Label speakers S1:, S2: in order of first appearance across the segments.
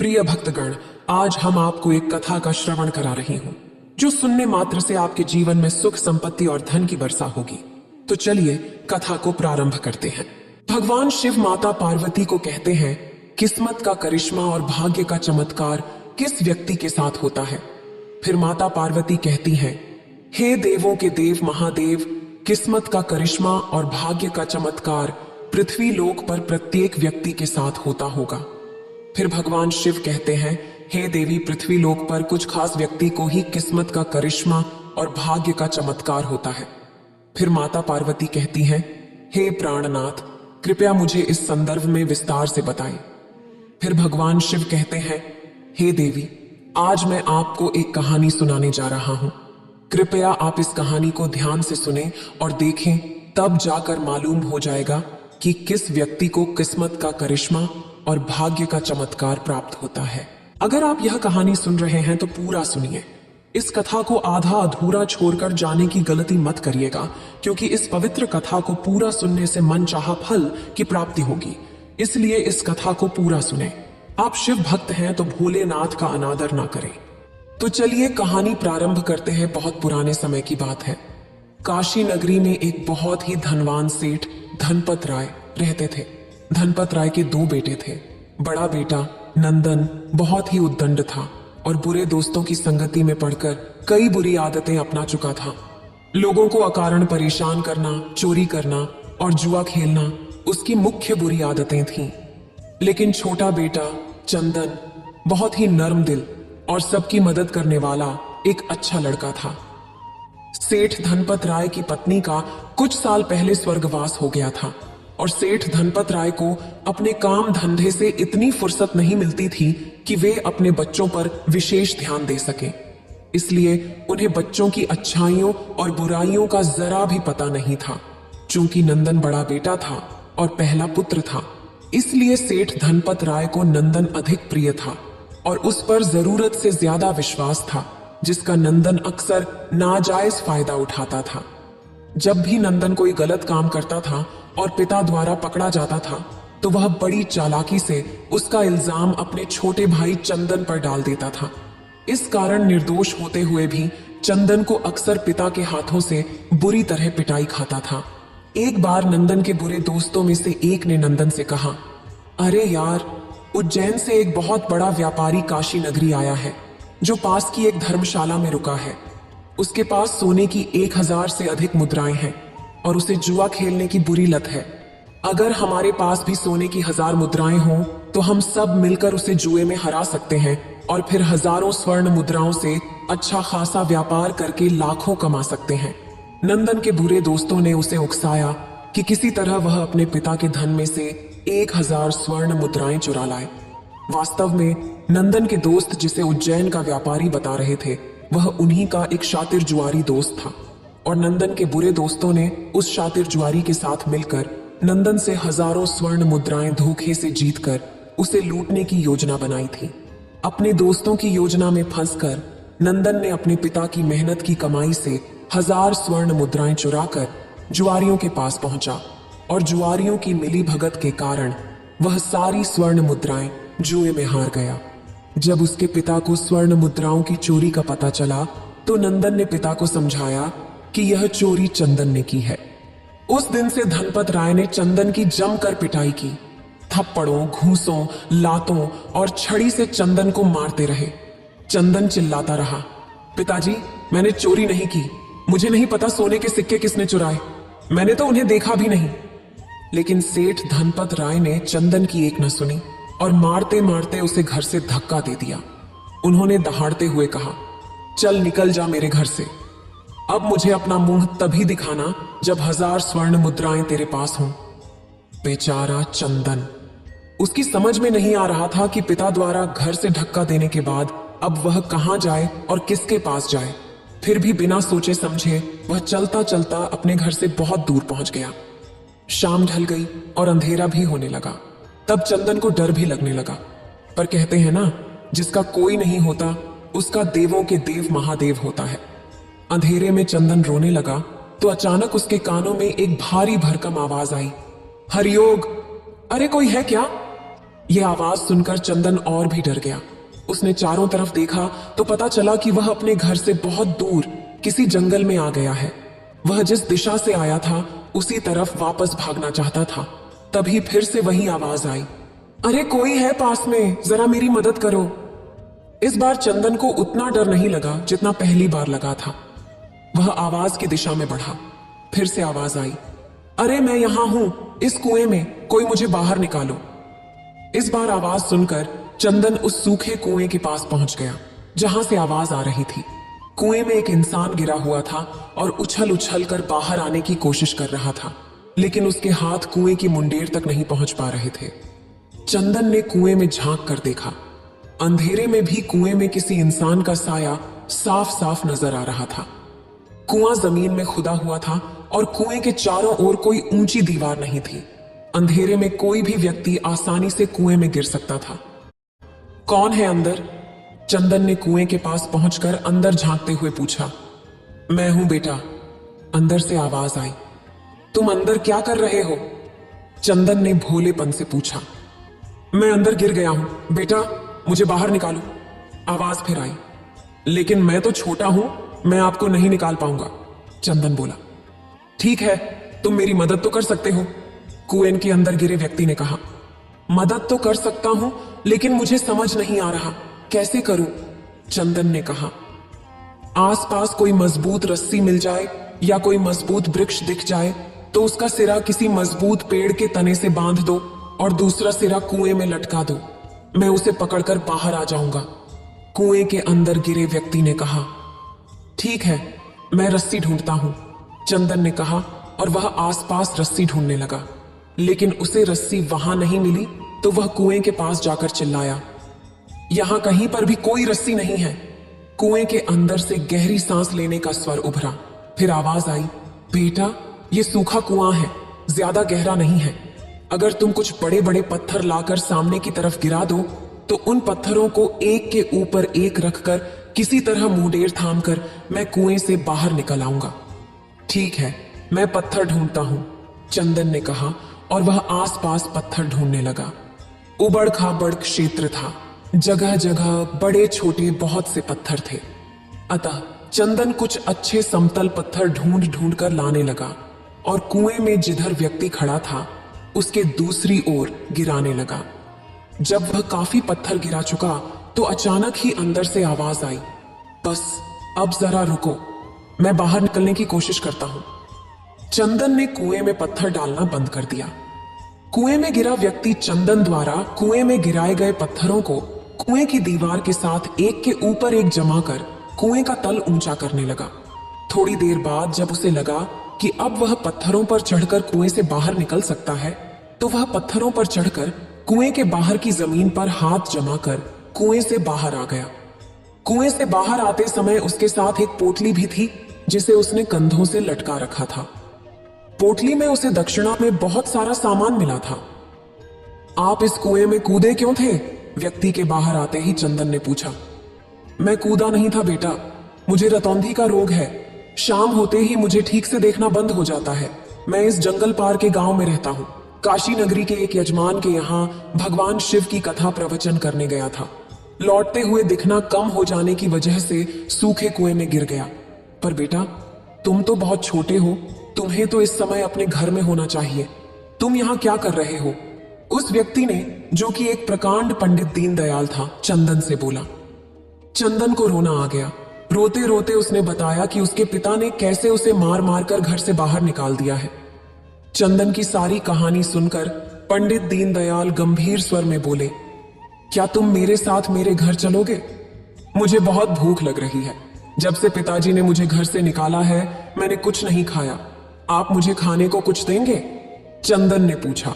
S1: प्रिय भक्तगण, आज हम आपको एक कथा का श्रवण करा रही हूँ जो सुनने मात्र से आपके जीवन में सुख, संपत्ति और धन की वर्षा होगी। तो चलिए कथा को प्रारंभ करते हैं। भगवान शिव माता पार्वती को कहते हैं, किस्मत का करिश्मा और भाग्य का चमत्कार किस व्यक्ति के साथ होता है। फिर माता पार्वती कहती हैं, हे देवों के देव महादेव, किस्मत का करिश्मा और भाग्य का चमत्कार पृथ्वी लोक पर प्रत्येक व्यक्ति के साथ होता होगा। फिर भगवान शिव कहते हैं, हे देवी, पृथ्वी लोक पर कुछ खास व्यक्ति को ही किस्मत का करिश्मा और भाग्य का चमत्कार होता है। फिर माता पार्वती कहती हैं, हे प्राणनाथ, कृपया मुझे इस संदर्भ में विस्तार से बताएं। फिर भगवान शिव कहते हैं, हे देवी, आज मैं आपको एक कहानी सुनाने जा रहा हूं। कृपया आप इस कहानी को ध्यान से सुनें और देखें, तब जाकर मालूम हो जाएगा कि किस व्यक्ति को किस्मत का करिश्मा और भाग्य का चमत्कार प्राप्त होता है। अगर आप यह कहानी सुन रहे हैं तो पूरा सुनिए। इस कथा को आधा अधूरा छोड़कर जाने की गलती मत करिएगा, क्योंकि इस पवित्र कथा को पूरा सुनने से मनचाहा फल की प्राप्ति होगी। इसलिए इस कथा को पूरा सुने। आप शिव भक्त हैं तो भोलेनाथ का अनादर ना करें। तो चलिए कहानी प्रारंभ करते हैं। बहुत पुराने समय की बात है। काशी नगरी में एक बहुत ही धनवान सेठ धनपत राय रहते थे। धनपत राय के दो बेटे थे। बड़ा बेटा नंदन बहुत ही उद्दंड था और बुरे दोस्तों की संगति में पड़कर कई बुरी आदतें अपना चुका था। लोगों को अकारण परेशान करना, चोरी करना और जुआ खेलना उसकी मुख्य बुरी आदतें थीं। लेकिन छोटा बेटा चंदन बहुत ही नर्म दिल और सबकी मदद करने वाला एक अच्छा लड़का था। सेठ धनपत राय की पत्नी का कुछ साल पहले स्वर्गवास हो गया था और सेठ धनपत राय को अपने काम धंधे से इतनी फुर्सत नहीं मिलती थी कि वे अपने बच्चों पर विशेष ध्यान दे सके। इसलिए उन्हें बच्चों की अच्छाइयों और बुराइयों का जरा भी पता नहीं था। चूंकि नंदन बड़ा बेटा था और पहला पुत्र था, इसलिए सेठ धनपत राय को नंदन अधिक प्रिय था और उस पर जरूरत से ज्यादा विश्वास था, जिसका नंदन अक्सर नाजायज फायदा उठाता था। जब भी नंदन कोई गलत काम करता था और पिता द्वारा पकड़ा जाता था, तो वह बड़ी चालाकी से उसका इल्जाम अपने छोटे भाई चंदन पर डाल देता था। इस कारण निर्दोष होते हुए भी चंदन को अक्सर पिता के हाथों से बुरी तरह पिटाई खाता था। एक बार नंदन के बुरे दोस्तों में से एक ने नंदन से कहा, अरे यार, उज्जैन से एक बहुत बड़ा व्यापारी काशी नगरी आया है जो पास की एक धर्मशाला में रुका है। उसके पास सोने की 1000 से अधिक मुद्राएं हैं और उसे जुआ खेलने की बुरी लत है। अगर हमारे पास भी सोने की 1000 मुद्राएं हों तो हम सब मिलकर उसे जुए में हरा सकते हैं और फिर हजारों स्वर्ण मुद्राओं से अच्छा खासा व्यापार करके लाखों कमा सकते हैं। नंदन के बुरे दोस्तों ने उसे उकसाया कि किसी तरह वह अपने पिता के धन में से 1000 स्वर्ण मुद्राएं चुरा लाए। वास्तव में नंदन के दोस्त, जिसे उज्जैन का व्यापारी बता रहे थे, वह उन्हीं का एक शातिर जुआरी दोस्त था और नंदन के बुरे दोस्तों ने उस शातिर जुआरी के साथ मिलकर नंदन से हजारों स्वर्ण मुद्राएं धोखे से जीतकर उसे लूटने की योजना बनाई थी। अपने दोस्तों की योजना में फंसकर नंदन ने अपने पिता की मेहनत की कमाई से 1000 स्वर्ण मुद्राएं चुराकर जुआरियों के पास पहुंचा और जुआरियों की मिली भगत के कारण वह सारी स्वर्ण मुद्राएं जुए में हार गया। जब उसके पिता को स्वर्ण मुद्राओं की चोरी का पता चला तो नंदन ने पिता को समझाया कि यह चोरी चंदन ने की है। उस दिन से धनपत राय ने चंदन की जमकर पिटाई की। थप्पड़ों, घूंसों, लातों और छड़ी से चंदन को मारते रहे। चंदन चिल्लाता रहा, पिताजी, मैंने चोरी नहीं की। मुझे नहीं पता सोने के सिक्के किसने चुराए। मैंने तो उन्हें देखा भी नहीं। लेकिन सेठ धनपत राय ने चंदन की एक न सुनी और मारते मारते उसे घर से धक्का दे दिया। उन्होंने दहाड़ते हुए कहा, चल निकल जा मेरे घर से। अब मुझे अपना मुंह तभी दिखाना जब 1000 स्वर्ण मुद्राएं तेरे पास हों। बेचारा चंदन, उसकी समझ में नहीं आ रहा था कि पिता द्वारा घर से धक्का देने के बाद अब वह कहां जाए और किसके पास जाए। फिर भी बिना सोचे समझे वह चलता चलता अपने घर से बहुत दूर पहुंच गया। शाम ढल गई और अंधेरा भी होने लगा। तब चंदन को डर भी लगने लगा। पर कहते हैं ना, जिसका कोई नहीं होता उसका देवों के देव महादेव होता है। अंधेरे में चंदन रोने लगा तो अचानक उसके कानों में एक भारी भरकम आवाज आई, हरियोग। अरे कोई है क्या? यह आवाज सुनकर चंदन और भी डर गया। उसने चारों तरफ देखा तो पता चला कि वह अपने घर से बहुत दूर किसी जंगल में आ गया है। वह जिस दिशा से आया था उसी तरफ वापस भागना चाहता था। तभी फिर से वही आवाज आई, अरे कोई है पास में, जरा मेरी मदद करो। इस बार चंदन को उतना डर नहीं लगा जितना पहली बार लगा था। वह आवाज की दिशा में बढ़ा। फिर से आवाज आई, अरे मैं यहां हूं, इस कुएं में, कोई मुझे बाहर निकालो। इस बार आवाज सुनकर चंदन उस सूखे कुएं के पास पहुंच गया जहां से आवाज आ रही थी। कुएं में एक इंसान गिरा हुआ था और उछल उछल कर बाहर आने की कोशिश कर रहा था, लेकिन उसके हाथ कुएं की मुंडेर तक नहीं पहुंच पा रहे थे। चंदन ने कुएं में झांक कर देखा। अंधेरे में भी कुएं में किसी इंसान का साया साफ साफ नजर आ रहा था। कुआं जमीन में खुदा हुआ था और कुएं के चारों ओर कोई ऊंची दीवार नहीं थी। अंधेरे में कोई भी व्यक्ति आसानी से कुएं में गिर सकता था। कौन है अंदर? चंदन ने कुएं के पास पहुंचकर अंदर झांकते हुए पूछा। मैं हूं बेटा, अंदर से आवाज आई। तुम अंदर क्या कर रहे हो? चंदन ने भोलेपन से पूछा। मैं अंदर गिर गया हूं बेटा, मुझे बाहर निकालो। आवाज फिर आई, लेकिन मैं तो छोटा हूं, मैं आपको नहीं निकाल पाऊंगा। चंदन बोला। ठीक है, तुम मेरी मदद तो कर सकते हो, कुएं के अंदर गिरे व्यक्ति ने कहा। मदद तो कर सकता हूं, लेकिन मुझे समझ नहीं आ रहा कैसे करूं, चंदन ने कहा। आसपास कोई मजबूत रस्सी मिल जाए या कोई मजबूत वृक्ष दिख जाए तो उसका सिरा किसी मजबूत पेड़ के तने से बांध दो और दूसरा सिरा कुएं में लटका दो। मैं उसे पकड़कर बाहर आ जाऊंगा, कुएं के अंदर गिरे व्यक्ति ने कहा। ठीक है, मैं रस्सी ढूंढता हूं, चंदन ने कहा और वह आसपास रस्सी ढूंढने लगा। लेकिन उसे रस्सी वहां नहीं मिली तो वह कुएं के पास जाकर चिल्लाया, यहां कहीं पर भी कोई रस्सी नहीं है। कुएं के अंदर से गहरी सांस लेने का स्वर उभरा। फिर आवाज आई, बेटा ये सूखा कुआं है, ज्यादा गहरा नहीं है। अगर तुम कुछ बड़े बड़े पत्थर लाकर सामने की तरफ गिरा दो तो उन पत्थरों को एक के ऊपर एक रखकर किसी तरह मुंडेर थामकर मैं कुएं से बाहर निकल आऊंगा। ठीक है, मैं पत्थर ढूंढता हूं, चंदन ने कहा और वह आसपास पत्थर ढूंढने लगा। उबड़ खाबड़ क्षेत्र था, जगह जगह बड़े छोटे बहुत से पत्थर थे। अतः चंदन कुछ अच्छे समतल पत्थर ढूंढ ढूंढ कर लाने लगा और कुएं में जिधर व्यक्ति खड़ा था उसके दूसरी ओर गिराने लगा। जब वह काफी पत्थर गिरा चुका तो अचानक ही अंदर से आवाज आई, बस अब जरा रुको, मैं बाहर निकलने की कोशिश करता हूं। चंदन ने कुएं में पत्थर डालना बंद कर दिया। कुएं में गिरा व्यक्ति चंदन द्वारा कुएं में गिराए गए पत्थरों को कुएं की दीवार के साथ एक के ऊपर एक जमा कर कुएं का तल ऊंचा करने लगा। थोड़ी देर बाद जब उसे लगा कि अब वह पत्थरों पर चढ़कर कुएं से बाहर निकल सकता है तो वह पत्थरों पर चढ़कर कुएं के बाहर की जमीन पर हाथ जमाकर कुएं से बाहर आ गया। कुएं से बाहर आते समय उसके साथ एक पोटली भी थी जिसे उसने कंधों से लटका रखा था। पोटली में उसे दक्षिणा में बहुत सारा सामान मिला था। आप इस कुएं में कूदे क्यों थे? व्यक्ति के बाहर आते ही चंदन ने पूछा। मैं कूदा नहीं था बेटा, मुझे रतौंधी का रोग है। शाम होते ही मुझे ठीक से देखना बंद हो जाता है। मैं इस जंगल पार के गांव में रहता हूँ। काशी नगरी के एक यजमान के यहाँ भगवान शिव की कथा प्रवचन करने गया था। लौटते हुए दिखना कम हो जाने की वजह से सूखे कुएं में गिर गया। पर बेटा तुम तो बहुत छोटे हो, तुम्हें तो इस समय अपने घर में होना चाहिए। तुम यहाँ क्या कर रहे हो? उस व्यक्ति ने, जो कि एक प्रकांड पंडित दीनदयाल था, चंदन से बोला। चंदन को रोना आ गया। रोते रोते उसने बताया कि उसके पिता ने कैसे उसे मार मार कर घर से बाहर निकाल दिया है। चंदन की सारी कहानी सुनकर पंडित दीनदयाल गंभीर स्वर में बोले, क्या तुम मेरे साथ मेरे घर चलोगे? मुझे बहुत भूख लग रही है। जब से पिताजी ने मुझे घर से निकाला है मैंने कुछ नहीं खाया। आप मुझे खाने को कुछ देंगे? चंदन ने पूछा।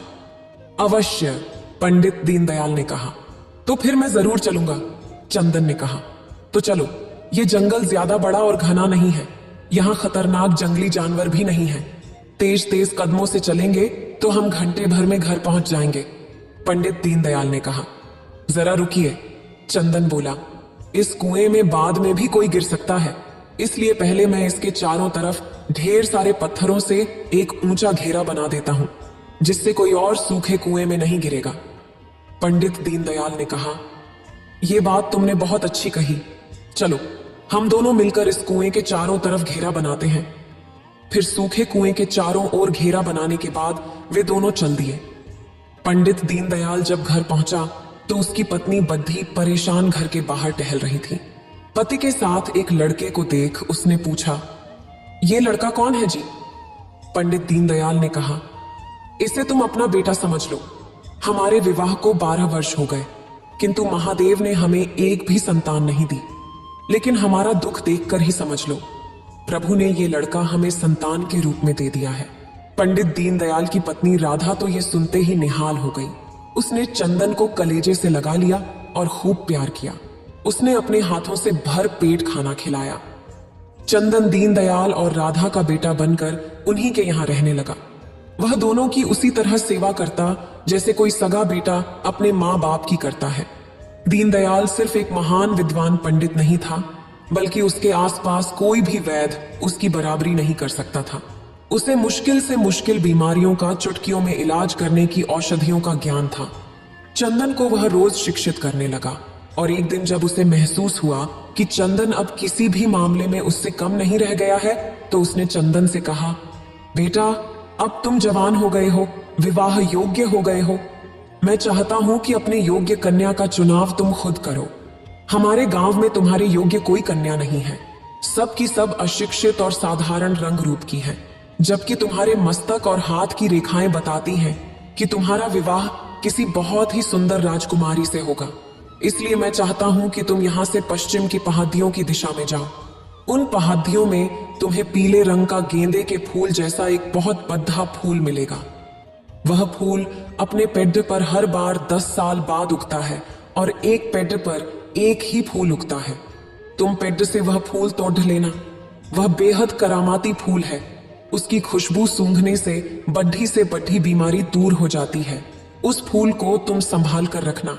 S1: अवश्य, पंडित दीनदयाल ने कहा। तो फिर मैं जरूर चलूंगा, चंदन ने कहा। तो चलो, ये जंगल ज्यादा बड़ा और घना नहीं है। यहाँ खतरनाक जंगली जानवर भी नहीं है। तेज तेज कदमों से चलेंगे तो हम घंटे भर में घर पहुंच जाएंगे, पंडित दीनदयाल ने कहा। जरा रुकिए, चंदन बोला। इस कुएं में बाद में भी कोई गिर सकता है, इसलिए पहले मैं इसके चारों तरफ ढेर सारे पत्थरों से एक ऊंचा घेरा बना देता हूं, जिससे कोई और सूखे कुएं में नहीं गिरेगा। पंडित दीनदयाल ने कहा, यह बात तुमने बहुत अच्छी कही। चलो हम दोनों मिलकर इस कुएं के चारों तरफ घेरा बनाते हैं। फिर सूखे कुएं के चारों ओर घेरा बनाने के बाद वे दोनों चल दिए। पंडित दीनदयाल जब घर पहुंचा तो उसकी पत्नी बद्धी परेशान घर के बाहर टहल रही थी। पति के साथ एक लड़के को देख उसने पूछा, ये लड़का कौन है जी? पंडित दीनदयाल ने कहा, इसे तुम अपना बेटा समझ लो। हमारे विवाह को 12 वर्ष हो गए, किंतु महादेव ने हमें एक भी संतान नहीं दी। लेकिन हमारा दुख देखकर ही समझ लो, प्रभु ने ये लड़का हमें संतान के रूप में दे दिया है। पंडित दीनदयाल की पत्नी राधा तो ये सुनते ही निहाल हो गई। उसने चंदन को कलेजे से लगा लिया और खूब प्यार किया। उसने अपने हाथों से भर पेट खाना खिलाया। चंदन दीनदयाल और राधा का बेटा बनकर उन्हीं के यहाँ रहने लगा। वह दोनों की उसी तरह सेवा करता जैसे कोई सगा बेटा अपने माँ बाप की करता है। दीनदयाल सिर्फ एक महान विद्वान पंडित नहीं था, बल्कि उसके आसपास कोई भी वैद्य उसकी बराबरी नहीं कर सकता था। उसे मुश्किल से मुश्किल बीमारियों का चुटकियों में इलाज करने की औषधियों का ज्ञान था। चंदन को वह रोज शिक्षित करने लगा और एक दिन जब उसे महसूस हुआ कि चंदन अब किसी भी मामले में उससे कम नहीं रह गया है, तो उसने चंदन से कहा, बेटा अब तुम जवान हो गए हो, विवाह योग्य हो गए हो। मैं चाहता हूं कि अपने योग्य कन्या का चुनाव तुम खुद करो। हमारे गांव में तुम्हारे योग्य कोई कन्या नहीं है। सब की सब अशिक्षित और साधारण रंग रूप की है, जबकि तुम्हारे मस्तक और हाथ की रेखाएं बताती हैं कि तुम्हारा विवाह किसी बहुत ही सुंदर राजकुमारी से होगा। इसलिए मैं चाहता हूं कि तुम यहां से पश्चिम की पहाड़ियों की दिशा में जाओ। उन पहाड़ियों में तुम्हें पीले रंग का गेंदे के फूल जैसा एक बहुत बद्धा फूल मिलेगा। वह फूल अपने पेड़ पर हर बार 10 साल बाद उगता है और एक पेड़ पर एक ही फूल उगता है। तुम पेड़ से वह फूल तोड़ लेना। वह बेहद करामाती फूल है। उसकी खुशबू सूंघने से बड्ढी बीमारी दूर हो जाती है। उस फूल को तुम संभाल कर रखना।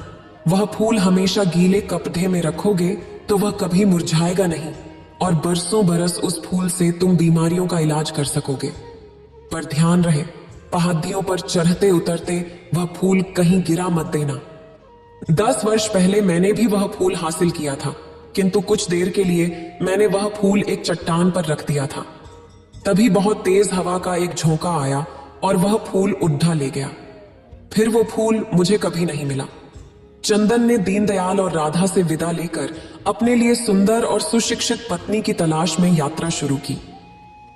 S1: वह फूल हमेशा गीले कपड़े में रखोगे तो वह कभी मुरझाएगा नहीं और बरसों बरस उस फूल से तुम बीमारियों का इलाज कर सकोगे। पर ध्यान रहे, पहाड़ियों पर चढ़ते उतरते वह फूल कहीं गिरा मत देना। 10 वर्ष पहले मैंने भी वह फूल हासिल किया था, किंतु कुछ देर के लिए मैंने वह फूल एक चट्टान पर रख दिया था। तभी बहुत तेज हवा का एक झोंका आया और वह फूल उड़ा ले गया। फिर वो फूल मुझे कभी नहीं मिला। चंदन ने दीनदयाल और राधा से विदा लेकर अपने लिए सुंदर और सुशिक्षित पत्नी की तलाश में यात्रा शुरू की।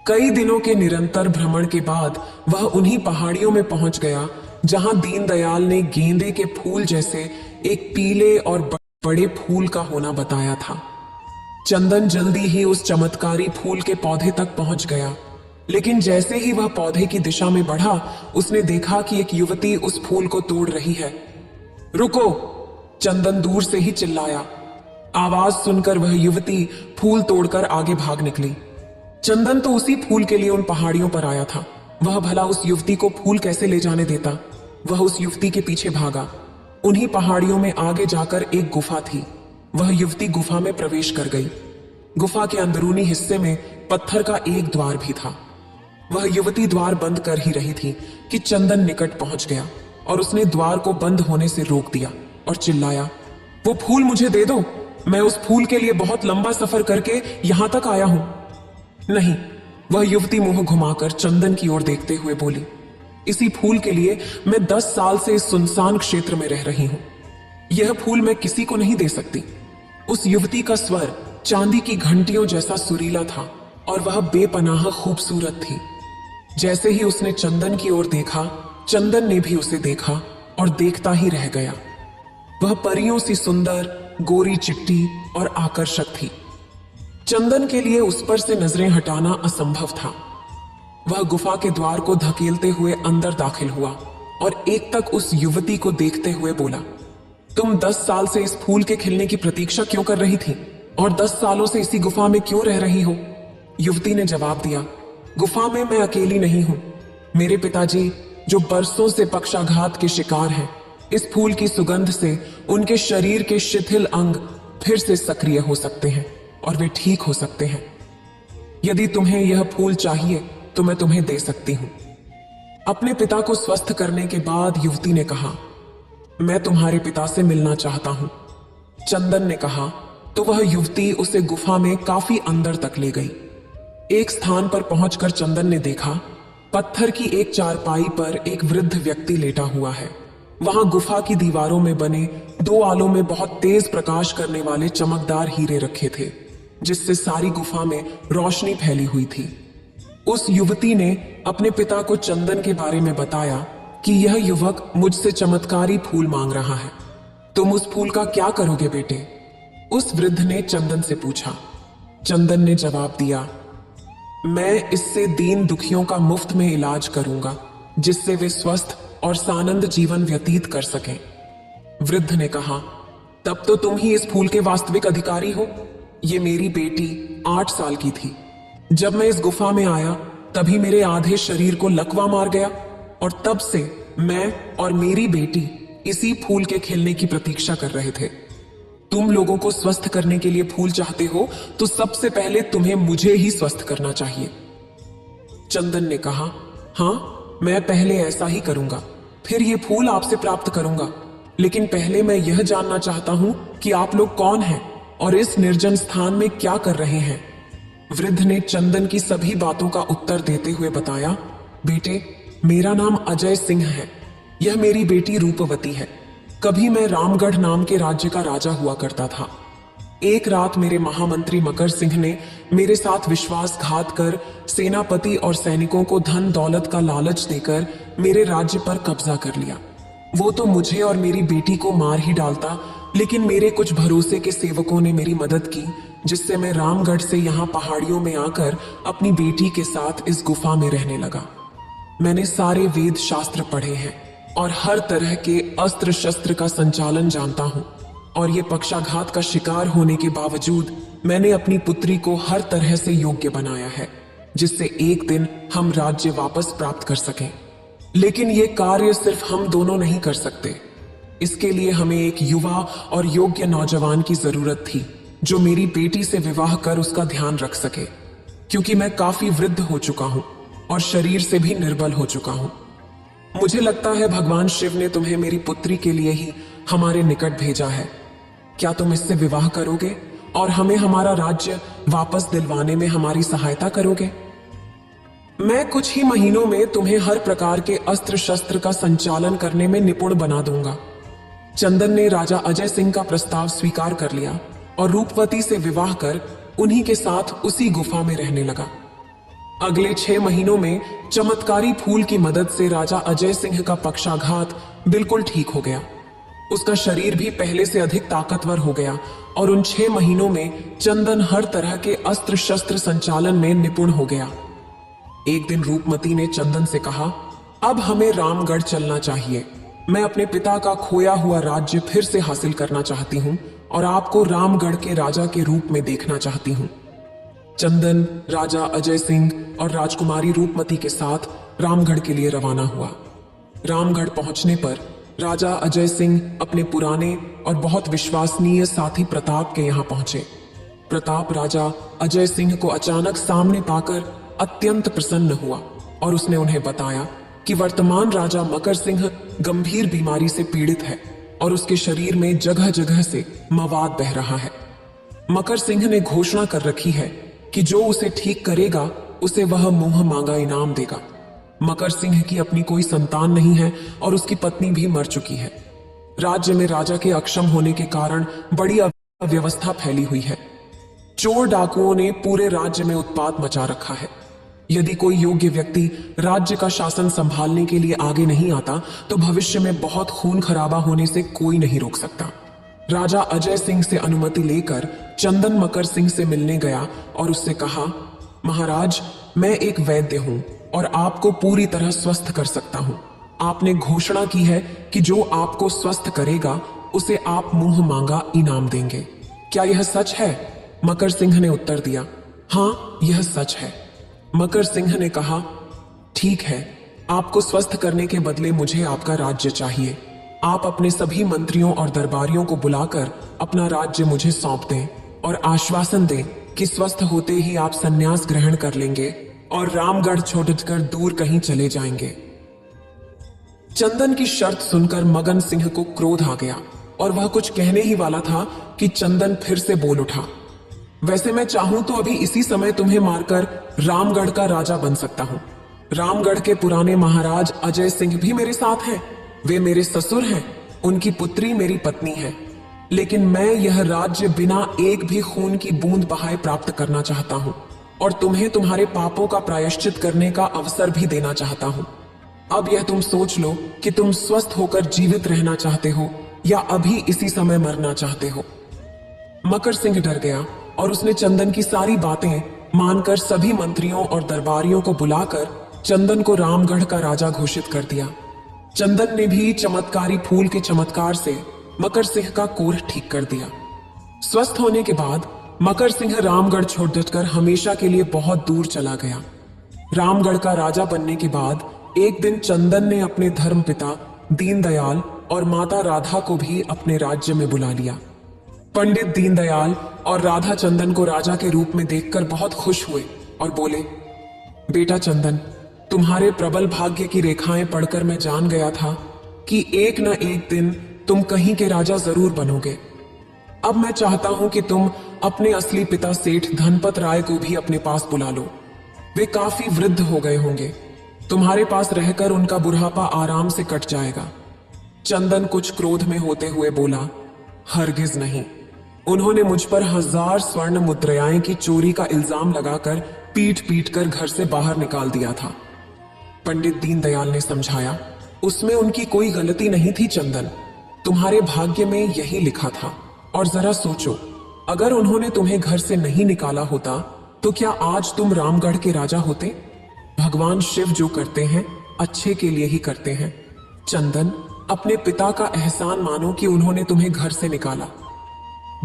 S1: कई दिनों के निरंतर भ्रमण के बाद वह उन्हीं पहाड़ियों में पहुंच गया जहां दीनदयाल ने गेंदे के फूल जैसे एक पीले और बड़े फूल का होना बताया था। चंदन जल्दी ही उस चमत्कारी फूल के पौधे तक पहुंच गया, लेकिन जैसे ही वह पौधे की दिशा में बढ़ा, उसने देखा कि एक युवती उस फूल को तोड़ रही है। रुको! चंदन दूर से ही चिल्लाया। आवाज सुनकर वह युवती फूल तोड़कर आगे भाग निकली। चंदन तो उसी फूल के लिए उन पहाड़ियों पर आया था। वह भला उस युवती को फूल कैसे ले जाने देता? वह उस युवती के पीछे भागा। उन्हीं पहाड़ियों में आगे जाकर एक गुफा थी। वह युवती गुफा में प्रवेश कर गई। गुफा के अंदरूनी हिस्से में पत्थर का एक द्वार भी था। वह युवती द्वार बंद कर ही रही थी कि चंदन निकट पहुंच गया और उसने द्वार को बंद होने से रोक दिया और चिल्लाया, वो फूल मुझे दे दो। मैं उस फूल के लिए बहुत लंबा सफर करके यहां तक आया हूं। नहीं, वह युवती मुंह घुमाकर चंदन की ओर देखते हुए बोली, इसी फूल के लिए मैं 10 साल से इस सुनसान क्षेत्र में रह रही हूं। यह फूल मैं किसी को नहीं दे सकती। उस युवती का स्वर चांदी की घंटियों जैसा सुरीला था और वह बेपनाह खूबसूरत थी। जैसे ही उसने चंदन की ओर देखा, चंदन ने भी उसे देखा और देखता ही रह गया। वह परियों सी सुंदर, गोरी चिट्टी और आकर्षक थी। चंदन के लिए उस पर से नजरें हटाना असंभव था। वह गुफा के द्वार को धकेलते हुए अंदर दाखिल हुआ और एक तक उस युवती को देखते हुए बोला, तुम 10 साल से इस फूल के खिलने की प्रतीक्षा क्यों कर रही थी और 10 सालों से इसी गुफा में क्यों रह रही हो? युवती ने जवाब दिया, गुफा में मैं अकेली नहीं हूं। मेरे पिताजी, जो बरसों से पक्षाघात के शिकार हैं, इस फूल की सुगंध से उनके शरीर के शिथिल अंग फिर से सक्रिय हो सकते हैं और वे ठीक हो सकते हैं। यदि तुम्हें यह फूल चाहिए तो मैं तुम्हें दे सकती हूं। अपने पिता को स्वस्थ करने के बाद युवती ने कहा, मैं तुम्हारे पिता से मिलना चाहता हूं। चंदन ने कहा तो वह युवती उसे गुफा में काफी अंदर तक ले गई। एक स्थान पर पहुंचकर चंदन ने देखा पत्थर की एक चारपाई पर एक वृद्ध व्यक्ति लेटा हुआ है। वहां गुफा की दीवारों में बने दो आलों में बहुत तेज प्रकाश करने वाले चमकदार हीरे रखे थे, जिससे सारी गुफा में रोशनी फैली हुई थी। उस युवती ने अपने पिता को चंदन के बारे में बताया कि यह युवक मुझसे चमत्कारी फूल मांग रहा है। तुम उस फूल का क्या करोगे बेटे? उस वृद्ध ने चंदन से पूछा। चंदन ने जवाब दिया, मैं इससे दीन दुखियों का मुफ्त में इलाज करूंगा, जिससे वे स्वस्थ और सानंद जीवन व्यतीत कर सकें। वृद्ध ने कहा, तब तो तुम ही इस फूल के वास्तविक अधिकारी हो। ये मेरी बेटी 8 साल की थी। जब मैं इस गुफा में आया तभी मेरे आधे शरीर को लकवा मार गया, और तब से मैं और मेरी बेटी इसी फूल के खिलने की प्रतीक्षा कर रहे थे। तुम लोगों को स्वस्थ करने के लिए फूल चाहते हो तो सबसे पहले तुम्हें मुझे ही स्वस्थ करना चाहिए। चंदन ने कहा, हाँ, मैं पहले ऐसा ही करूंगा, फिर ये फूल आपसे प्राप्त करूंगा। लेकिन पहले मैं यह जानना चाहता हूं कि आप लोग कौन हैं और इस निर्जन स्थान में क्या कर रहे हैं। वृद्ध ने चंदन की सभी बातों का उत्तर देते हुए बताया, बेटे, मेरा नाम अजय सिंह है। यह मेरी बेटी रूपवती है। कभी मैं रामगढ़ नाम के राज्य का राजा हुआ करता था। एक रात मेरे महामंत्री मकर सिंह ने मेरे साथ विश्वासघात कर सेनापति और सैनिकों को धन दौलत का लालच देकर मेरे राज्य पर कब्जा कर लिया। वो तो मुझे और मेरी बेटी को मार ही डालता, लेकिन मेरे कुछ भरोसे के सेवकों ने मेरी मदद की, जिससे मैं रामगढ़ से यहाँ पहाड़ियों में आकर अपनी बेटी के साथ इस गुफा में रहने लगा। मैंने सारे वेद शास्त्र पढ़े हैं और हर तरह के अस्त्र शस्त्र का संचालन जानता हूँ, और ये पक्षाघात का शिकार होने के बावजूद मैंने अपनी पुत्री को हर तरह से योग्य बनाया है, जिससे एक दिन हम राज्य वापस प्राप्त कर सकें। लेकिन ये कार्य सिर्फ हम दोनों नहीं कर सकते। इसके लिए हमें एक युवा और योग्य नौजवान की जरूरत थी, जो मेरी बेटी से विवाह कर उसका ध्यान रख सके, क्योंकि मैं काफी वृद्ध हो चुका हूँ और शरीर से भी निर्बल हो चुका हूँ। मुझे लगता है भगवान शिव ने तुम्हें मेरी पुत्री के लिए ही हमारे निकट भेजा है। क्या तुम इससे विवाह करोगे और हमें हमारा राज्य वापस दिलवाने में हमारी सहायता करोगे? मैं कुछ ही महीनों में तुम्हें हर प्रकार के अस्त्र शस्त्र का संचालन करने में निपुण बना दूंगा। चंदन ने राजा अजय सिंह का प्रस्ताव स्वीकार कर लिया और रूपवती से विवाह कर उन्हीं के साथ उसी गुफा में रहने लगा। अगले 6 महीनों में चमत्कारी फूल की मदद से राजा अजय सिंह का पक्षाघात बिल्कुल ठीक हो गया। उसका शरीर भी पहले से अधिक ताकतवर हो गया और उन 6 महीनों में चंदन हर तरह के अस्त्र शस्त्र संचालन में निपुण हो गया। एक दिन रूपमती ने चंदन से कहा, अब हमें रामगढ़ चलना चाहिए। मैं अपने पिता का खोया हुआ राज्य फिर से हासिल करना चाहती हूँ और आपको रामगढ़ के राजा के रूप में देखना चाहती हूँ। चंदन राजा अजय सिंह और राजकुमारी रूपमती के साथ रामगढ़ के लिए रवाना हुआ। रामगढ़ पहुंचने पर राजा अजय सिंह अपने पुराने और बहुत विश्वसनीय साथी प्रताप के यहाँ पहुंचे। प्रताप राजा अजय सिंह को अचानक सामने पाकर अत्यंत प्रसन्न हुआ और उसने उन्हें बताया कि वर्तमान राजा मकर सिंह गंभीर बीमारी से पीड़ित है और उसके शरीर में जगह जगह से मवाद बह रहा है। मकर सिंह ने घोषणा कर रखी है कि जो उसे ठीक करेगा उसे वह मुंह मांगा इनाम देगा। मकर सिंह की अपनी कोई संतान नहीं है और उसकी पत्नी भी मर चुकी है। राज्य में राजा के अक्षम होने के कारण बड़ी अव्यवस्था फैली हुई है। चोर डाकुओं ने पूरे राज्य में उत्पात मचा रखा है। यदि कोई योग्य व्यक्ति राज्य का शासन संभालने के लिए आगे नहीं आता तो भविष्य में बहुत खून खराबा होने से कोई नहीं रोक सकता। राजा अजय सिंह से अनुमति लेकर चंदन मकर सिंह से मिलने गया और उससे कहा, महाराज, मैं एक वैद्य हूं और आपको पूरी तरह स्वस्थ कर सकता हूं। आपने घोषणा की है कि जो आपको स्वस्थ करेगा उसे आप मुंह मांगा इनाम देंगे। क्या यह सच है? मकर सिंह ने उत्तर दिया, हाँ, यह सच है। मकर सिंह ने कहा, ठीक है, आपको स्वस्थ करने के बदले मुझे आपका राज्य चाहिए। आप अपने सभी मंत्रियों और दरबारियों को बुलाकर अपना राज्य मुझे सौंप दें और आश्वासन दें कि स्वस्थ होते ही आप संन्यास ग्रहण कर लेंगे और रामगढ़ छोड़कर दूर कहीं चले जाएंगे। चंदन की शर्त सुनकर मगन सिंह को क्रोध आ गया और वह कुछ कहने ही वाला था कि चंदन फिर से बोल उठा। वैसे मैं चाहूं तो अभी इसी समय तुम्हें मारकर रामगढ़ का राजा बन सकता हूं। रामगढ़ के पुराने महाराज अजय सिंह भी मेरे साथ हैं। वे मेरे ससुर हैं, उनकी पुत्री मेरी पत्नी है। लेकिन मैं यह राज्य बिना एक भी खून की बूंद बहाए प्राप्त करना चाहता हूं और तुम्हें तुम्हारे पापों का प्रायश्चित करने का अवसर भी देना चाहता हूं। अब यह तुम सोच लो कि तुम स्वस्थ होकर जीवित रहना चाहते हो या अभी इसी समय मरना चाहते हो। मकर सिंह डर गया और उसने चंदन की सारी बातें मानकर सभी मंत्रियों और दरबारियों को बुलाकर चंदन को रामगढ़ का राजा घोषित कर दिया। चंदन ने भी चमत्कारी फूल के चमत्कार से मकर सिंह का कोढ़ ठीक कर दिया। स्वस्थ होने के बाद मकर सिंह रामगढ़ छोड़कर हमेशा के लिए बहुत दूर चला गया। रामगढ़ का राजा बनने के बाद एक दिन चंदन ने अपने धर्मपिता दीनदयाल और माता राधा को भी अपने राज्य में बुला लिया। पंडित दीनदयाल और राधा चंदन को राजा के रूप में देखकर बहुत खुश हुए और बोले, बेटा चंदन, तुम्हारे प्रबल भाग्य की रेखाएं पढ़कर मैं जान गया था कि एक न एक दिन तुम कहीं के राजा जरूर बनोगे। अब मैं चाहता हूं कि तुम अपने असली पिता सेठ धनपत राय को भी अपने पास बुला लो। वे काफी वृद्ध हो गए होंगे। तुम्हारे पास रहकर उनका बुढ़ापा आराम से कट जाएगा। चंदन कुछ क्रोध में होते हुए बोला, हरगिज नहीं। उन्होंने मुझ पर 1000 स्वर्ण मुद्राएं की चोरी का इल्जाम लगाकर पीट पीट कर घर से बाहर निकाल दिया था। पंडित दीनदयाल ने समझाया, उसमें उनकी कोई गलती नहीं थी चंदन, तुम्हारे भाग्य में यही लिखा था। और जरा सोचो, अगर उन्होंने तुम्हें घर से नहीं निकाला होता तो क्या आज तुम रामगढ़ के राजा होते? भगवान शिव जो करते हैं अच्छे के लिए ही करते हैं। चंदन, अपने पिता का एहसान मानो कि उन्होंने तुम्हें घर से निकाला।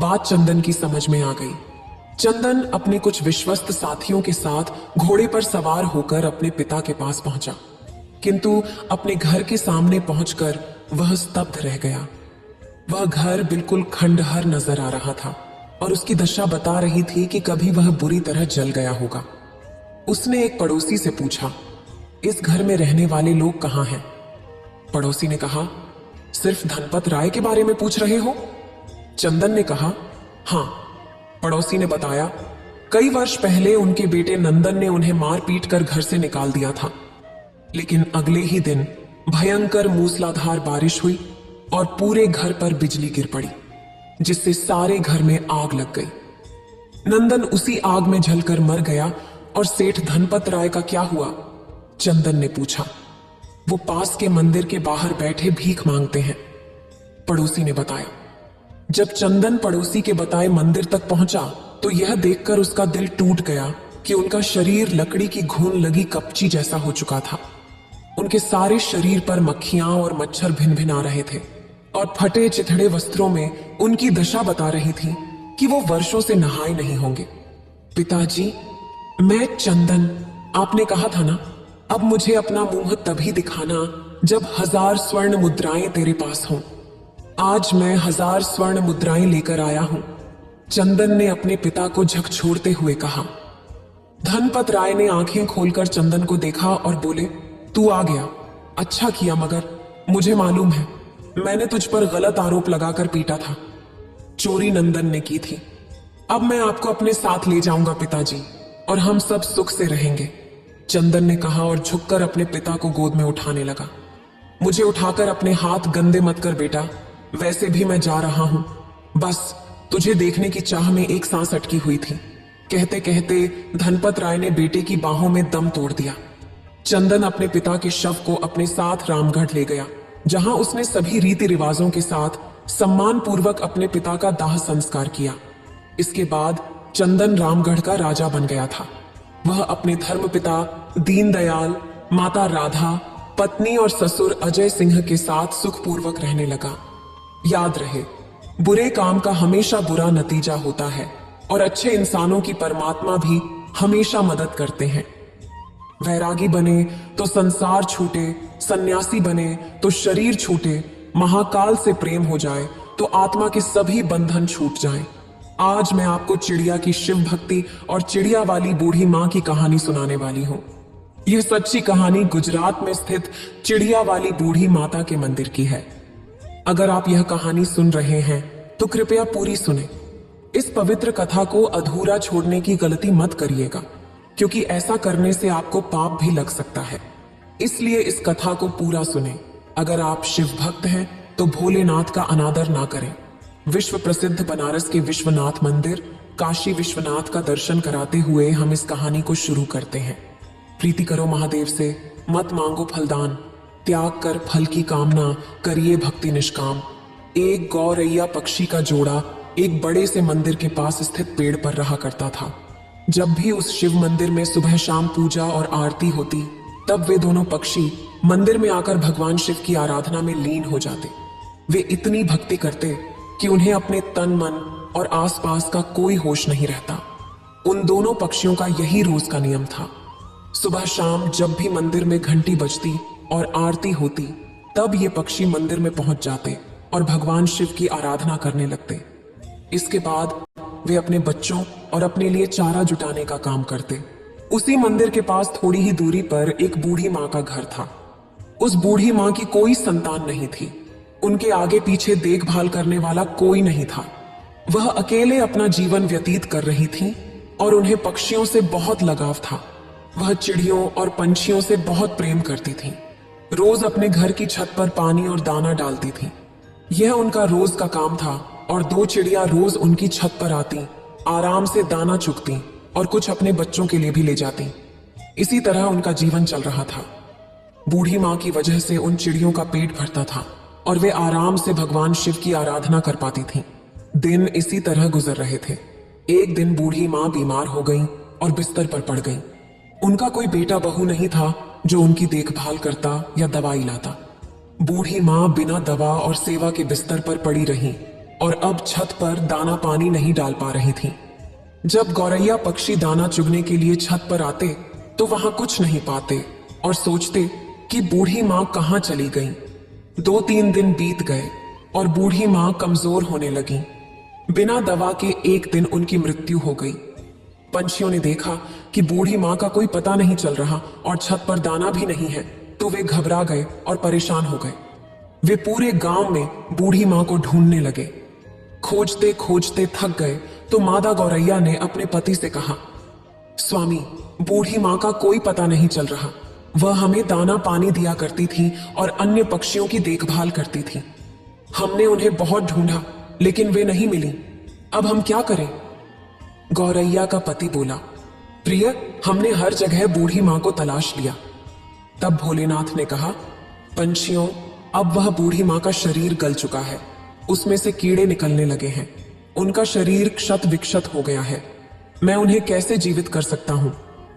S1: बात चंदन की समझ में आ गई। चंदन अपने कुछ विश्वस्त साथियों के साथ घोड़े पर सवार होकर अपने पिता के पास पहुंचा, किंतु अपने घर के सामने पहुंचकर वह स्तब्ध रह गया। वह घर बिल्कुल खंडहर नजर आ रहा था और उसकी दशा बता रही थी कि कभी वह बुरी तरह जल गया होगा। उसने एक पड़ोसी से पूछा, इस घर में रहने वाले लोग कहाँ हैं? पड़ोसी ने कहा, सिर्फ धनपत राय के बारे में पूछ रहे हो? चंदन ने कहा, हां। पड़ोसी ने बताया, कई वर्ष पहले उनके बेटे नंदन ने उन्हें मार पीट कर घर से निकाल दिया था, लेकिन अगले ही दिन भयंकर मूसलाधार बारिश हुई और पूरे घर पर बिजली गिर पड़ी, जिससे सारे घर में आग लग गई। नंदन उसी आग में जलकर मर गया। और सेठ धनपत राय का क्या हुआ? चंदन ने पूछा। वो पास के मंदिर के बाहर बैठे भीख मांगते हैं, पड़ोसी ने बताया। जब चंदन पड़ोसी के बताए मंदिर तक पहुंचा तो यह देखकर उसका दिल टूट गया कि उनका शरीर लकड़ी की घुन लगी कपची जैसा हो चुका था। उनके सारे शरीर पर मक्खियां और मच्छर भिन भिन आ रहे थे और फटे चिथड़े वस्त्रों में उनकी दशा बता रही थी कि वो वर्षों से नहाए नहीं होंगे। पिताजी, मैं चंदन, आपने कहा था ना, अब मुझे अपना मुंह तभी दिखाना जब 1000 स्वर्ण मुद्राएं तेरे पास हों। आज मैं 1000 स्वर्ण मुद्राएं लेकर आया हूं, चंदन ने अपने पिता को झकझोरते हुए कहा। धनपत राय ने आंखें खोलकर चंदन को देखा और बोले, तू आ गया, अच्छा किया, मगर मुझे मालूम है मैंने तुझ पर गलत आरोप लगाकर पीटा था। चोरी नंदन ने की थी। अब मैं आपको अपने साथ ले जाऊंगा पिताजी, और हम सब सुख से रहेंगे, चंदन ने कहा और झुककर अपने पिता को गोद में उठाने लगा। मुझे उठाकर अपने हाथ गंदे मत कर बेटा, वैसे भी मैं जा रहा हूं, बस तुझे देखने की चाह में एक सांस अटकी हुई थी। कहते कहते धनपत राय ने बेटे की बाहों में दम तोड़ दिया। चंदन अपने पिता के शव को अपने साथ रामगढ़ ले गया, जहां उसने सभी रीति रिवाजों के साथ सम्मान पूर्वक अपने पिता का दाह संस्कार किया। इसके बाद चंदन रामगढ़ का राजा बन गया था। वह अपने धर्मपिता दीनदयाल, माता राधा, पत्नी और ससुर अजय सिंह के साथ सुखपूर्वक रहने लगा। याद रहे, बुरे काम का हमेशा बुरा नतीजा होता है और अच्छे इंसानों की परमात्मा भी हमेशा मदद करते हैं। वैरागी बने तो संसार छूटे, सन्यासी बने तो शरीर छूटे, महाकाल से प्रेम हो जाए तो आत्मा के सभी बंधन छूट जाएं। आज मैं आपको चिड़िया की शिव भक्ति और चिड़िया वाली बूढ़ी मां की कहानी सुनाने वाली हूं। यह सच्ची कहानी गुजरात में स्थित चिड़िया वाली बूढ़ी माता के मंदिर की है। अगर आप यह कहानी सुन रहे हैं तो कृपया पूरी सुने। इस पवित्र कथा को अधूरा छोड़ने की गलती मत करिएगा, क्योंकि ऐसा करने से आपको पाप भी लग सकता है। इसलिए इस कथा को पूरा सुने। अगर आप शिव भक्त हैं तो भोलेनाथ का अनादर ना करें। विश्व प्रसिद्ध बनारस के विश्वनाथ मंदिर काशी विश्वनाथ का दर्शन कराते हुए हम इस कहानी को शुरू करते हैं। प्रीति करो महादेव से, मत मांगो फलदान, त्याग कर फल की कामना, करिए भक्ति निष्काम। एक गौरैया पक्षी का जोड़ा एक बड़े से मंदिर के पास स्थित पेड़ पर रहा करता था। जब भी उस शिव मंदिर में सुबह शाम पूजा और आरती होती, तब वे दोनों पक्षी मंदिर में आकर भगवान शिव की आराधना में लीन हो जाते। वे इतनी भक्ति करते कि उन्हें अपने तन मन और आसपास का कोई होश नहीं रहता। उन दोनों पक्षियों का यही रोज का नियम था। सुबह शाम जब भी मंदिर में घंटी बजती और आरती होती, तब ये पक्षी मंदिर में पहुंच जाते और भगवान शिव की आराधना करने लगते। इसके बाद वे अपने बच्चों और अपने लिए चारा जुटाने का काम करते। उसी मंदिर के पास थोड़ी ही दूरी पर एक बूढ़ी माँ का घर था। उस बूढ़ी माँ की कोई संतान नहीं थी। उनके आगे पीछे देखभाल करने वाला कोई नहीं था। वह अकेले अपना जीवन व्यतीत कर रही थी और उन्हें पक्षियों से बहुत लगाव था। वह चिड़ियों और पंछियों से बहुत प्रेम करती थी। रोज अपने घर की छत पर पानी और दाना डालती थी। यह उनका रोज का काम था और दो चिड़िया रोज उनकी छत पर आती, आराम से दाना चुगती और कुछ अपने बच्चों के लिए भी ले जाती। इसी तरह उनका जीवन चल रहा था। बूढ़ी माँ की वजह से उन चिड़ियों का पेट भरता था और वे आराम से भगवान शिव की आराधना कर पाती थीं। दिन इसी तरह गुजर रहे थे। एक दिन बूढ़ी माँ बीमार हो गई और बिस्तर पर पड़ गई। उनका कोई बेटा बहू नहीं था जो उनकी देखभाल करता या दवाई लाता। बूढ़ी माँ बिना दवा और सेवा के बिस्तर पर पड़ी रही और अब छत पर दाना पानी नहीं डाल पा रही थी। जब गौरैया पक्षी दाना चुगने के लिए छत पर आते तो वहां कुछ नहीं पाते और सोचते कि बूढ़ी माँ कहाँ चली गई। 2-3 दिन बीत गए और बूढ़ी माँ कमजोर होने लगी। बिना दवा के एक दिन उनकी मृत्यु हो गई। पंछियों ने देखा कि बूढ़ी माँ का कोई पता नहीं चल रहा और छत पर दाना भी नहीं है, तो वे घबरा गए और परेशान हो गए। वे पूरे गांव में बूढ़ी माँ को ढूंढने लगे। खोजते खोजते थक गए तो मादा गौरैया ने अपने पति से कहा, स्वामी, बूढ़ी माँ का कोई पता नहीं चल रहा। वह हमें दाना पानी दिया करती थी और अन्य पक्षियों की देखभाल करती थी। हमने उन्हें बहुत ढूंढा लेकिन वे नहीं मिली। अब हम क्या करें? गौरैया का पति बोला, प्रिय, हमने हर जगह बूढ़ी माँ को तलाश लिया। तब भोलेनाथ ने कहा, पंछियों, अब वह बूढ़ी माँ का शरीर गल चुका है। उसमें से कीड़े निकलने लगे हैं। उनका शरीर क्षत विक्षत हो गया है। मैं उन्हें कैसे जीवित कर सकता हूँ?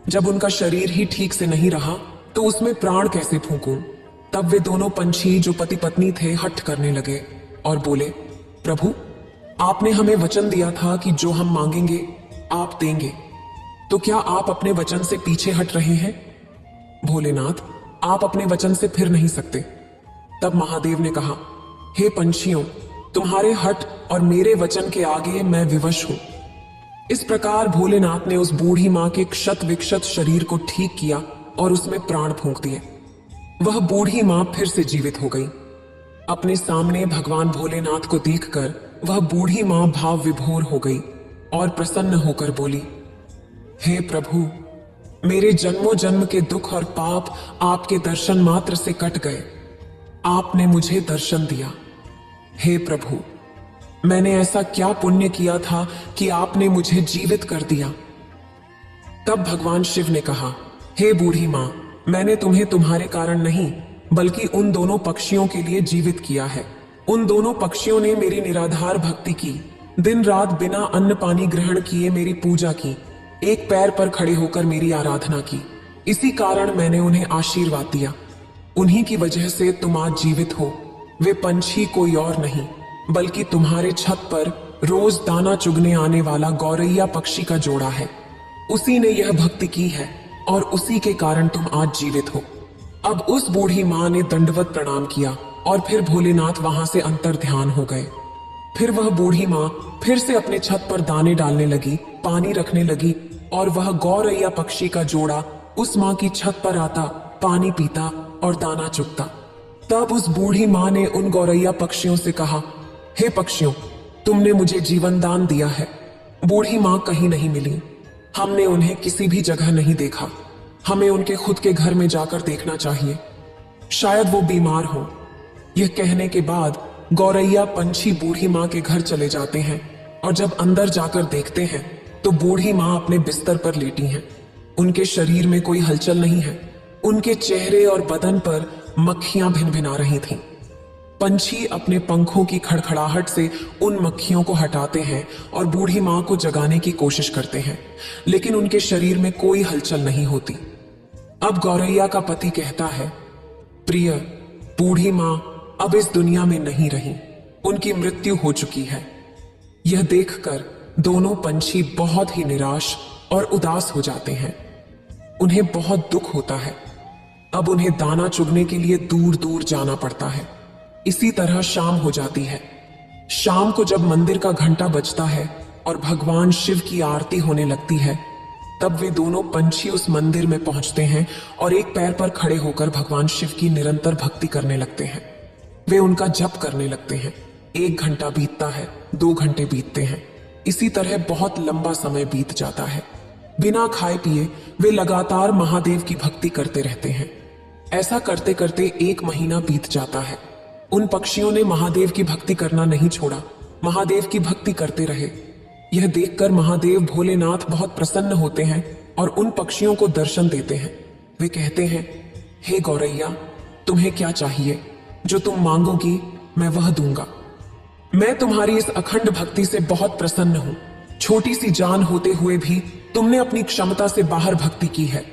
S1: जब उनका शरीर ही ठीक से नहीं रहा तो उसमें प्राण कैसे फूंकूं? तब वे दोनों पंछी जो पति पत्नी थे हठ करने लगे और बोले, प्रभु, आपने हमें वचन दिया था कि जो हम मांगेंगे आप देंगे, तो क्या आप अपने वचन से पीछे हट रहे हैं? भोलेनाथ, आप अपने वचन से फिर नहीं सकते। तब महादेव ने कहा, हे पंछियों, तुम्हारे हट और मेरे वचन के आगे मैं विवश हूं। इस प्रकार भोलेनाथ ने उस बूढ़ी मां के क्षत विक्षत शरीर को ठीक किया और उसमें प्राण फूंक दिए। वह बूढ़ी मां फिर से जीवित हो गई। अपने सामने भगवान भोलेनाथ को देखकर वह बूढ़ी मां भाव विभोर हो गई और प्रसन्न होकर बोली, हे प्रभु, मेरे जन्मों जन्म के दुख और पाप आपके दर्शन मात्र से कट गए। आपने मुझे दर्शन दिया। हे प्रभु, मैंने ऐसा क्या पुण्य किया था कि आपने मुझे जीवित कर दिया? तब भगवान शिव ने कहा, हे बूढ़ी मां, मैंने तुम्हें तुम्हारे कारण नहीं बल्कि उन दोनों पक्षियों के लिए जीवित किया है। उन दोनों पक्षियों ने मेरी निराधार भक्ति की, दिन रात बिना अन्न पानी ग्रहण किए मेरी पूजा की, एक पैर पर खड़े होकर मेरी आराधना की। इसी कारण मैंने उन्हें आशीर्वाद दिया। उन्हीं की वजह से तुम आज जीवित हो। वे पंछी कोई और नहीं बल्कि तुम्हारे छत पर रोज दाना चुगने आने वाला गौरैया पक्षी का जोड़ा है। उसी ने यह भक्ति की है और उसी के कारण तुम आज जीवित हो। अब उस बूढ़ी मां ने दंडवत प्रणाम किया और फिर भोलेनाथ वहां से अंतर ध्यान हो गए। फिर वह बूढ़ी मां फिर से अपने छत पर दाने डालने लगी, पानी रखने लगी और वह गौरैया पक्षी का जोड़ा उस माँ की छत पर आता, पानी पीता और दाना चुगता। तब उस बूढ़ी माँ ने उन गौरैया पक्षियों से कहा, हे पक्षियों, तुमने मुझे जीवन दान दिया है। बूढ़ी माँ कहीं नहीं मिली, हमने उन्हें किसी भी जगह नहीं देखा। हमें उनके खुद के घर में जाकर देखना चाहिए, शायद वो बीमार हो। यह कहने के बाद गौरैया पंछी बूढ़ी माँ के घर चले जाते हैं और जब अंदर जाकर देखते हैं तो बूढ़ी माँ अपने बिस्तर पर लेटी हैं। उनके शरीर में कोई हलचल नहीं है। उनके चेहरे और बदन पर मक्खियां भिनभिना रही थीं। पंछी अपने पंखों की खड़खड़ाहट से उन मक्खियों को हटाते हैं और बूढ़ी माँ को जगाने की कोशिश करते हैं, लेकिन उनके शरीर में कोई हलचल नहीं होती। अब गौरैया का पति कहता है, प्रिय, बूढ़ी माँ अब इस दुनिया में नहीं रही, उनकी मृत्यु हो चुकी है। यह देखकर दोनों पंछी बहुत ही निराश और उदास हो जाते हैं। उन्हें बहुत दुख होता है। अब उन्हें दाना चुगने के लिए दूर दूर जाना पड़ता है। इसी तरह शाम हो जाती है। शाम को जब मंदिर का घंटा बजता है और भगवान शिव की आरती होने लगती है, तब वे दोनों पंछी उस मंदिर में पहुंचते हैं और एक पैर पर खड़े होकर भगवान शिव की निरंतर भक्ति करने लगते हैं। वे उनका जप करने लगते हैं। 1 घंटा बीतता है, 2 घंटे बीतते हैं। इसी तरह बहुत लंबा समय बीत जाता है। बिना खाए पिए वे लगातार महादेव की भक्ति करते रहते हैं। ऐसा करते करते 1 महीना बीत जाता है। उन पक्षियों ने महादेव की भक्ति करना नहीं छोड़ा, महादेव की भक्ति करते रहे। यह देखकर महादेव भोलेनाथ बहुत प्रसन्न होते हैं और उन पक्षियों को दर्शन देते हैं। वे कहते हैं, हे गौरैया, तुम्हें क्या चाहिए? जो तुम मांगोगी मैं वह दूंगा। मैं तुम्हारी इस अखंड भक्ति से बहुत प्रसन्न हूं। छोटी सी जान होते हुए भी तुमने अपनी क्षमता से बाहर भक्ति की है,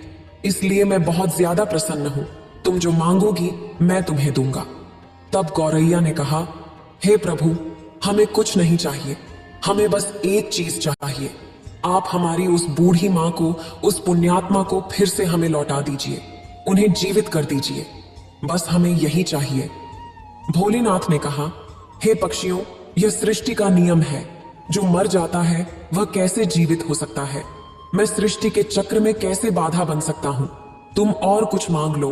S1: इसलिए मैं बहुत ज्यादा प्रसन्न हूं। तुम जो मांगोगी मैं तुम्हें दूंगा। तब गौरैया ने कहा, हे प्रभु, हमें कुछ नहीं चाहिए, हमें बस एक चीज चाहिए। आप हमारी उस बूढ़ी माँ को, उस पुण्यात्मा को फिर से हमें लौटा दीजिए, उन्हें जीवित कर दीजिए, बस हमें यही चाहिए। भोलेनाथ ने कहा, हे पक्षियों, यह सृष्टि का नियम है, जो मर जाता है वह कैसे जीवित हो सकता है? मैं सृष्टि के चक्र में कैसे बाधा बन सकता हूं? तुम और कुछ मांग लो।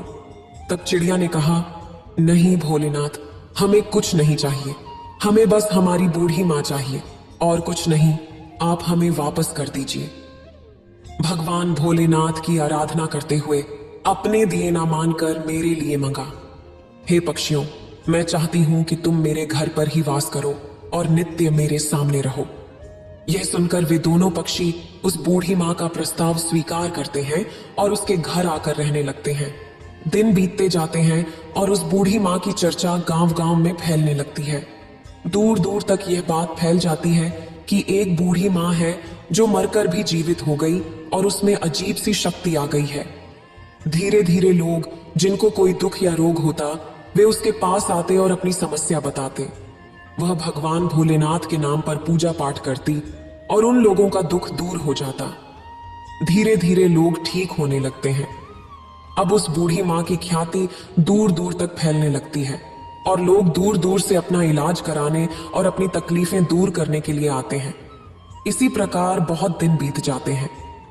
S1: तब चिड़िया ने कहा, नहीं भोलेनाथ, हमें कुछ नहीं चाहिए, हमें बस हमारी बूढ़ी माँ चाहिए, और कुछ नहीं, आप हमें वापस कर दीजिए। भगवान भोलेनाथ की आराधना करते हुए अपने दिए ना मानकर मेरे लिए मंगा। हे पक्षियों, मैं चाहती हूं कि तुम मेरे घर पर ही वास करो और नित्य मेरे सामने रहो। यह सुनकर वे दोनों पक्षी उस बूढ़ी माँ का प्रस्ताव स्वीकार करते हैं और उसके घर आकर रहने लगते हैं। दिन बीतते जाते हैं और उस बूढ़ी माँ की चर्चा गांव-गांव में फैलने लगती है। दूर दूर तक यह बात फैल जाती है कि एक बूढ़ी माँ है जो मरकर भी जीवित हो गई और उसमें अजीब सी शक्ति आ गई है। धीरे धीरे लोग जिनको कोई दुख या रोग होता, वे उसके पास आते और अपनी समस्या बताते। वह भगवान भोलेनाथ के नाम पर पूजा पाठ करती और उन लोगों का दुख दूर हो जाता। धीरे धीरे लोग ठीक होने लगते हैं। अब उस बूढ़ी माँ की ख्याति दूर दूर तक फैलने लगती है और लोग दूर दूर से अपना इलाज कराने और अपनी तकलीफें दूर करने के लिए आते हैं। इसी प्रकार बहुत दिन बीत जाते हैं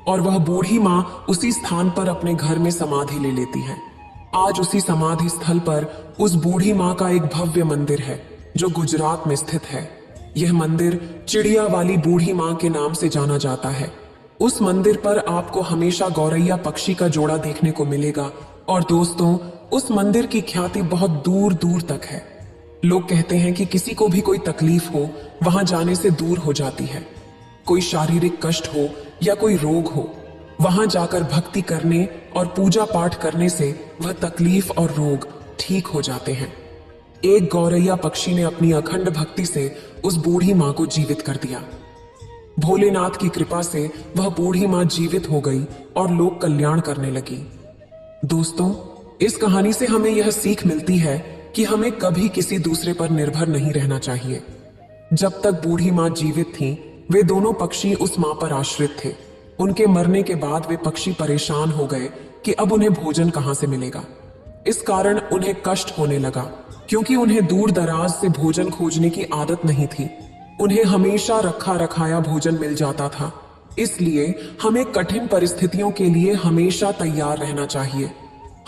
S1: और वह बूढ़ी माँ उसी स्थान पर अपने घर में समाधि ले लेती है। आज उसी समाधि स्थल पर उस बूढ़ी माँ का एक भव्य मंदिर है जो गुजरात में स्थित है। यह मंदिर चिड़िया वाली बूढ़ी माँ के नाम से जाना जाता है। उस मंदिर पर आपको हमेशा गौरैया पक्षी का जोड़ा देखने को मिलेगा और दोस्तों, उस मंदिर की ख्याति बहुत दूर दूर तक है। लोग कहते हैं कि किसी को भी कोई तकलीफ हो, वहां जाने से दूर हो जाती है। कोई शारीरिक कष्ट हो या कोई रोग हो, वहां जाकर भक्ति करने और पूजा पाठ करने से वह तकलीफ और रोग ठीक हो जाते हैं। एक गौरैया पक्षी ने अपनी अखंड भक्ति से उस बूढ़ी माँ को जीवित कर दिया। भोलेनाथ की कृपा से वह बूढ़ी माँ जीवित हो गई और लोक कल्याण करने लगी। दोस्तों, इस कहानी से हमें यह सीख मिलती है कि हमें कभी किसी दूसरे पर निर्भर नहीं रहना चाहिए। जब तक बूढ़ी माँ जीवित थी, वे दोनों पक्षी उस माँ पर आश्रित थे। उनके मरने के बाद वे पक्षी परेशान हो गए कि अब उन्हें भोजन कहां से मिलेगा। इस कारण उन्हें कष्ट होने लगा, क्योंकि उन्हें दूर दराज से भोजन खोजने की आदत नहीं थी। उन्हें हमेशा रखा रखाया भोजन मिल जाता था। इसलिए हमें कठिन परिस्थितियों के लिए हमेशा तैयार रहना चाहिए।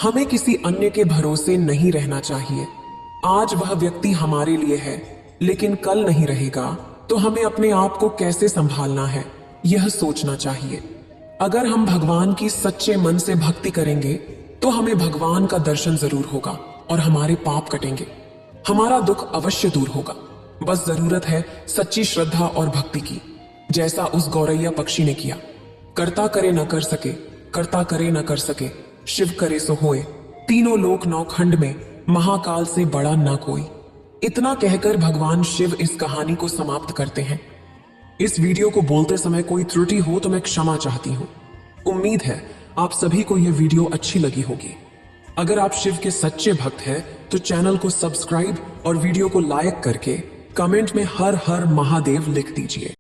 S1: हमें किसी अन्य के भरोसे नहीं रहना चाहिए। आज वह व्यक्ति हमारे लिए है, लेकिन कल नहीं रहेगा, तो हमें अपने आप को कैसे संभालना है, यह सोचना चाहिए। अगर हम भगवान की सच्चे मन से भक्ति करेंगे, तो हमें भगवान का दर्शन जरूर होगा और हमारे पाप कटेंगे। हमारा दुख अवश्य दूर होगा। बस जरूरत है सच्ची श्रद्धा और भक्ति की, जैसा उस गौरैया पक्षी ने किया। करता करे न कर सके, करता करे न कर सके, शिव करे सो होए, तीनों लोक नौखंड में महाकाल से बड़ा न कोई। इतना कहकर भगवान शिव इस कहानी को समाप्त करते हैं। इस वीडियो को बोलते समय कोई त्रुटि हो तो मैं क्षमा चाहती हूँ। उम्मीद है आप सभी को यह वीडियो अच्छी लगी होगी। अगर आप शिव के सच्चे भक्त हैं तो चैनल को सब्सक्राइब और वीडियो को लाइक करके कमेंट में हर हर महादेव लिख दीजिए।